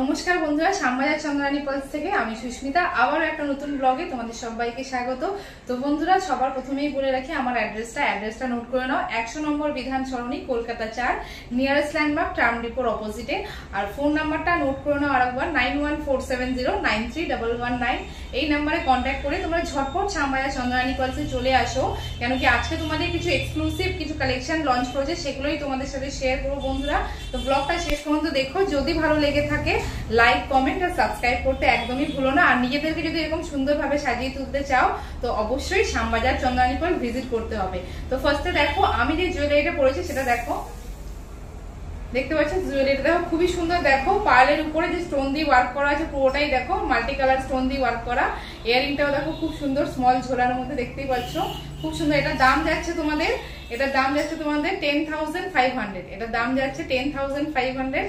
নমস্কার বন্ধুরা, শ্যামবাজার চন্দ্রানী পালস থেকে আমি সুস্মিতা আবার একটা নতুন ব্লগে তোমাদের সবাইকে স্বাগত। তো বন্ধুরা, সবার প্রথমেই বলে রাখি আমার অ্যাড্রেসটা নোট করে নাও। 100 নম্বর বিধান সরণি, কলকাতা 4, নিয়ারেস্ট ল্যান্ডমার্ক ট্রাম ডিপোর অপোজিটে। আর ফোন নাম্বারটা নোট করে নাও আরেকবার, 9147093119। এই নাম্বারে কন্ট্যাক্ট করে তোমরা ঝটপট শ্যামবাজার চন্দ্রানী পালসে চলে আসো, কেন কি আজকে তোমাদের কিছু এক্সক্লুসিভ কিছু কালেকশন লঞ্চ করেছে, সেগুলোই তোমাদের সাথে শেয়ার করবো বন্ধুরা। তো ব্লগটা শেষ পর্যন্ত দেখো, যদি ভালো লেগে থাকে লাইক, কমেন্ট আর সাবস্ক্রাইব করতে একদমই ভুলো না। আর নিজেদেরকে যদি এরকম সুন্দরভাবে সাজিয়ে তুলতে চাও তো অবশ্যই শ্যামবাজার চন্দ্রানী পাল ভিজিট করতে হবে। তো ফার্স্টে দেখো আমি যে জুয়েলারিটা পরেছি সেটা দেখো, দেখতে পাচ্ছ জুয়েলারিটা দেখো খুবই সুন্দর। দেখো পার্লের উপরে যে স্টোন দিয়ে ওয়ার্ক করা আছে পুরোটাই দেখো মাল্টি কালার স্টোন দিয়ে ওয়ার্ক করা। ইয়ারিংটাও দেখো খুব সুন্দর, স্মল ঝোলার মধ্যে দেখতেই পাচ্ছ, খুব সুন্দর। এটার দাম যাচ্ছে তোমাদের 10,500। এটার দাম যাচ্ছে 10,500।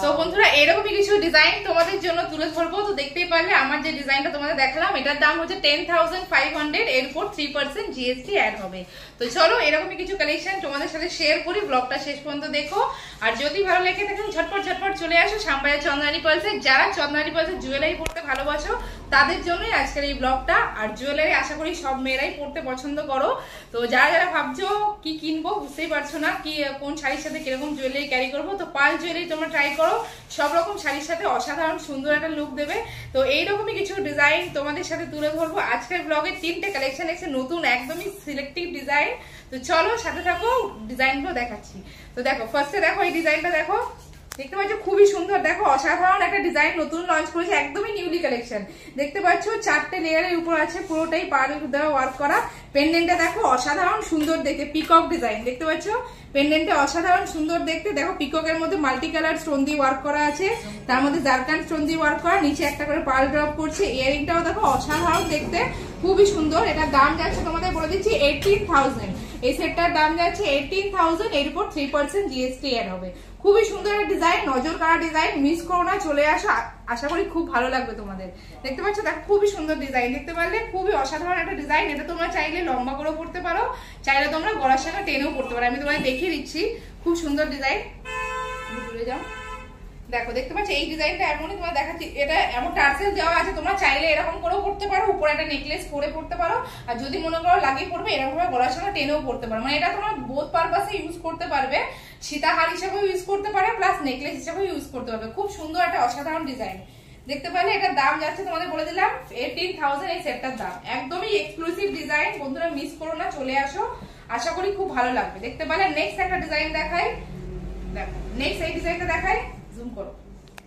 সো বন্ধুরা, এরকমই কিছু ডিজাইন তোমাদের জন্য তুলে ধরবো। তো দেখতেই পারলে আমার যে ডিজাইনটা তোমাদের দেখালাম এটার দাম হচ্ছে 10,500। এর উপর 3% জিএসটি অ্যাড হবে। তো চলো এরকমই কিছু কালেকশন তোমাদের সাথে শেয়ার করি, ব্লগটা শেষ পর্যন্ত দেখো। আর যদি ভালো লেগে থাকে ঝটপট চলে আসো শ্যামবাজার চন্দ্রানী পালসে। যারা চন্দ্রানী পালসে জুয়েলারি পড়তে ভালোবাসো তাদের জন্যই আজকের এই ব্লগটা। আর জুয়েলারি আশা করি সব মেয়েরাই পড়তে পছন্দ করো। তো যারা ভাবছো কি কিনবো, বুঝতেই পারছো না কি কোন শাড়ির সাথে কিরকম জুয়েলারি ক্যারি করবো, তো পাল জুয়েলারি তোমরা ট্রাই করো। সব রকম শাড়ির সাথে অসাধারণ সুন্দর একটা লুক দেবে। তো এইরকমই কিছু ডিজাইন তোমাদের সাথে তুলে ধরবো আজকের ব্লগে। 3টে কালেকশন এসে নতুন, একদমই সিলেক্টিভ ডিজাইন। তো চলো সাথে থাকো, ডিজাইনগুলো দেখাচ্ছি। তো দেখো ফার্স্টে দেখো এই ডিজাইনটা দেখো, দেখতে পাচ্ছ খুবই সুন্দর। দেখো অসাধারণ একটা ডিজাইন নতুন লঞ্চ করেছে, একদমই নিউলি কালেকশন। দেখতে পাচ্ছ 4টে লেয়ারের উপর আছে, পুরোটাই পাড় দেওয়া ওয়ার্ক করা। পেন্ডেন্টটা দেখো অসাধারণ সুন্দর দেখতে, পিকক ডিজাইন। দেখতে পাচ্ছ পেন্ডেন্টটা অসাধারণ সুন্দর দেখতে। দেখো পিককের মধ্যে মাল্টি কালার স্টোন দিয়ে ওয়ার্ক করা আছে, তার মধ্যে জারকান স্টোন দিয়ে ওয়ার্ক করা, নিচে একটা করে পার্ল ড্রপ করছে। ইয়ারিংটাও দেখো অসাধারণ দেখতে, খুবই সুন্দর। এটার দাম যাচ্ছে তোমাদের বলে দিচ্ছি 18,000। এই সেটটার দাম যাচ্ছে 18,000। এর উপর 3% জিএসটি অ্যাড হবে। খুবই সুন্দর একটা ডিজাইন, নজর কাড়া ডিজাইন, মিস করো না, চলে আসো। আশা করি খুব ভালো লাগবে তোমাদের। দেখতে পাচ্ছ দেখো খুবই সুন্দর ডিজাইন, দেখতে পারলে খুবই অসাধারণ একটা ডিজাইন। এটা তোমরা চাইলে লম্বা করেও পড়তে পারো, চাইলে তোমরা গলার সাথে টেনেও পড়তে পারো। আমি তোমাদের দেখিয়ে দিচ্ছি, খুব সুন্দর ডিজাইন। ঘুরে যাও, দেখো দেখতে পাচ্ছ এই ডিজাইনটা এমনই তোমার দেখাচ্ছি। এটা এমন টার্সেল দেওয়া আছে, তোমরা চাইলে এরকম করেও পড়তে পারো, উপরে একটা নেকলেস পরে পড়তে পারো। আর যদি মনে করো লাগিয়ে পড়বে এরকম ভাবে গলার সঙ্গে টেনেও পড়তে পারো। মানে এটা তোমরা বোথ পারপাসে ইউজ করতে পারবে, সীতাহার হিসেবেও ইউজ করতে পারো, প্লাস নেকলেস হিসেবেও ইউজ করতে পারবে। খুব সুন্দর একটা অসাধারণ ডিজাইন। দেখতে পারলে এটার দাম যাচ্ছে তোমাদের বলে দিলাম 18,000। এই সেটটার দাম একদমই এক্সক্লুসিভ ডিজাইন, বন্ধুরা মিস করো না, চলে আসো, আশা করি খুব ভালো লাগবে। দেখতে পারলে নেক্সট একটা ডিজাইন দেখাই, দেখো নেক্সট এই ডিজাইনটা দেখাই, জুম করো।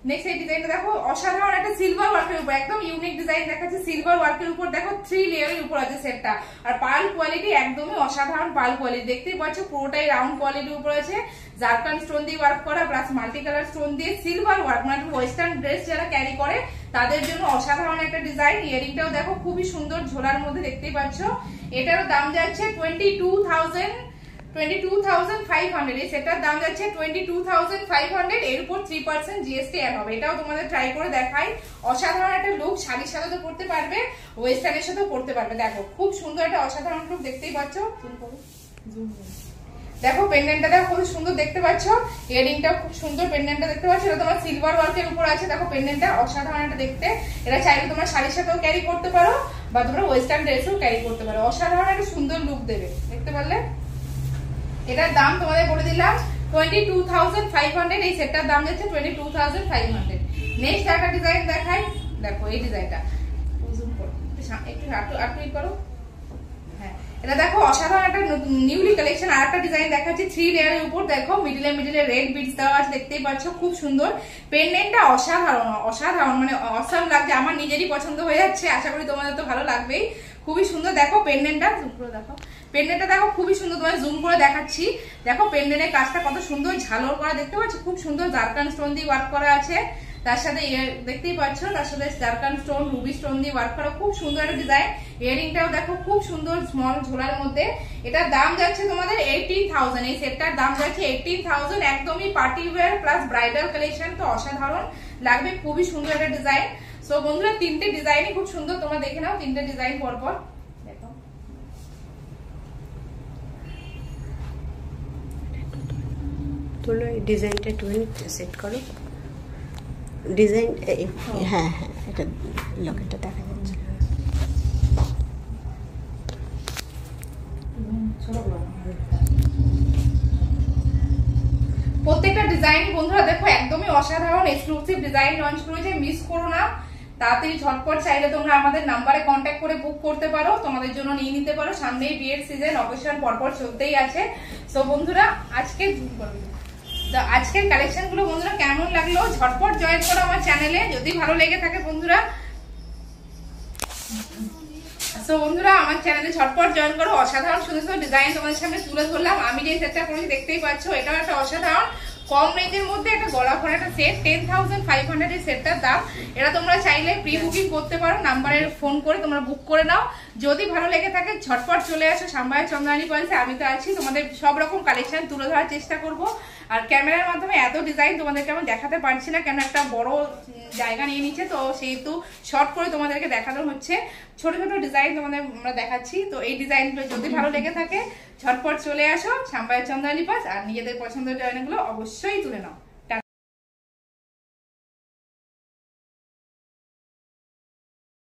নেক্সট এই ডিজাইনটা দেখো অসাধারণ একটা সিলভার ওয়ার্কের উপর, একদম ইউনিক ডিজাইন দেখাচ্ছে। সিলভার ওয়ার্কের উপর দেখো 3 লেয়ারের উপর আছে সেটটা। আর পার্ল কোয়ালিটি একদমই অসাধারণ পার্ল কোয়ালিটি, দেখতেই পাচ্ছ পুরোটাই রাউন্ড কোয়ালিটির উপর আছে। জারকান স্টোন দিয়ে ওয়ার্ক করা, প্লাস মাল্টি কালার স্টোন দিয়ে সিলভার ওয়ার্ক। মানে ওয়েস্টার্ন ড্রেস যারা ক্যারি করে তাদের জন্য অসাধারণ একটা ডিজাইন। ইয়ারিংটাও দেখো খুবই সুন্দর ঝোলার মধ্যে, দেখতেই পাচ্ছ। এটারও দাম যাচ্ছে 22,500। এই সেটার দাম যাচ্ছে 22,500। এর উপর 3% জিএসটি অ্যাড হবে। এটাও তোমাদের ট্রাই করে দেখাই, অসাধারণ একটা লুক। শাড়ির সাথে তো পড়তে পারবে, ওয়েস্টার্নের সাথেও পড়তে পারবে। দেখো খুব সুন্দর একটা অসাধারণ লুক, দেখতেই পাচ্ছ। দেখো পেন্ডেন্টটা দেখো খুব সুন্দর, দেখতে পাচ্ছ। ইয়ারিংটাও খুব সুন্দর, পেন্ডেন্টটা দেখতে পাচ্ছ। এটা তোমার সিলভার ওয়ার্কের উপর আছে। দেখো পেন্ডেন্টটা অসাধারণ একটা দেখতে। এটা চাইলে তোমরা শাড়ির সাথেও ক্যারি করতে পারো, বা তোমরা ওয়েস্টার্ন ড্রেসেও ক্যারি করতে পারো। অসাধারণ একটা সুন্দর লুক দেবে, দেখতে পারলে। এটার দাম তোমাদের বলে দিলাম 22,500। এই সেটটার দাম যাচ্ছে 22,500। নেক্সট একটা ডিজাইন দেখাই, দেখো এই ডিজাইনটা একটু আটুই করো। হ্যাঁ, এটা দেখো অসাধারণ একটা নিউলি কালেকশন। আর একটা ডিজাইন দেখাচ্ছি 3 লেয়ারের উপর। দেখো মিডিলে রেড বিটস দেওয়া আছে, দেখতেই পাচ্ছ খুব সুন্দর। পেন্ডেন্টটা অসাধারণ মানে অসাম লাগছে, আমার নিজেরই পছন্দ হয়ে যাচ্ছে। আশা করি তোমাদের তো ভালো লাগবেই, খুবই সুন্দর। দেখো পেন্ডেন্টটা জুম করে দেখো, পেন্ডেন্টটা দেখো খুবই সুন্দর, তোমার জুম করে দেখাচ্ছি। দেখো পেন্ডেন্টের কাজটা কত সুন্দর ঝালর করা, দেখতে পাচ্ছ খুব সুন্দর। জারকান স্টোন দিয়ে ওয়ার্ক করা আছে, তার সাথে দেখতেই পাচ্ছ তার সাথে জারকান স্টোন, রুবি স্টোন দিয়ে ওয়ার্ক করা, খুব সুন্দর একটা ডিজাইন। ইয়ারিংটাও দেখো খুব সুন্দর স্মল ঝোলার মধ্যে। এটার দাম যাচ্ছে তোমাদের 18,000। এই সেটটার দাম যাচ্ছে 18,000। একদমই party wear plus bridal collection, তো অসাধারণ লাগবে, খুবই সুন্দর একটা ডিজাইন। সো বন্ধুরা 3টে ডিজাইনই খুব সুন্দর, তোমরা দেখে নাও 3টে ডিজাইন পরপর। দেখো তোলো এই ডিজাইনটা একটু সেট করো। ডিজাইন হ্যাঁ হ্যাঁ, এটা লকেটটা দেখা যাচ্ছে। প্রত্যেকটা ডিজাইন বন্ধুরা দেখো একদমই অসাধারণ এক্সক্লুসিভ ডিজাইন লঞ্চ করেছে, মিস করো না। তাড়াতাড়ি ঝটপট চাইলে তোমরা আমাদের নাম্বারে কন্ট্যাক্ট করে বুক করতে পারো, তোমাদের জন্য নিয়ে নিতে পারো। সামনেই বিয়ের সিজন অকেশন পরপর চলতেই আছে। সো বন্ধুরা আজকের কালেকশন গুলো বন্ধুরা কেমন লাগলো ঝটপট জয়েন করো আমার চ্যানেলে, যদি ভালো লেগে থাকে বন্ধুরা। সো বন্ধুরা আমার চ্যানেলে ঝটপট জয়েন করো। অসাধারণ সুন্দর সুন্দর ডিজাইন তোমাদের সামনে তুলে ধরলাম। আমি যে সেটটা পরেছি দেখতেই পাচ্ছ, এটাও একটা অসাধারণ কম রেঞ্জের মধ্যে একটা গলা ভরা একটা সেট। 10,500 এই সেটটার দাম। এটা তোমরা চাইলে প্রি বুকিং করতে পারো, নাম্বারে ফোন করে তোমরা বুক করে নাও। যদি ভালো লেগে থাকে ঝটপট চলে আসো শ্যামবাজার চন্দ্রানী পয়েন্টে, আমি তো আছি। তোমাদের সব রকম কালেকশন তুলে ধরার চেষ্টা করব। আর ক্যামেরার মাধ্যমে এত ডিজাইন তোমাদেরকে আমি দেখাতে পারছি না, কেন একটা বড় জায়গা নিয়ে নিচ্ছে, তো সেহেতু শর্ট করে তোমাদেরকে দেখানো হচ্ছে। ছোট ছোট ডিজাইন তোমাদের আমরা দেখাচ্ছি। তো এই ডিজাইনগুলো যদি ভালো লেগে থাকে ঝটপট চলে আসো শ্যামবাজার চন্দ্রানী পাস, আর নিজেদের পছন্দের ডিজাইনগুলো অবশ্যই তুলে নাও।